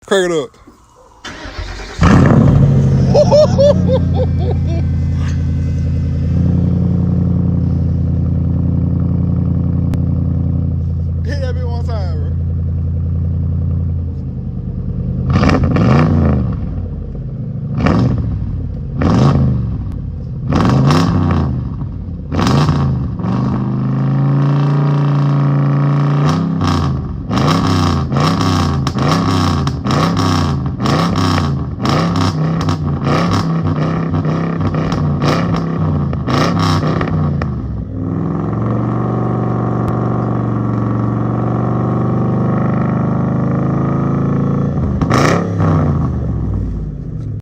Crank it up. Hit that bit one time, bro.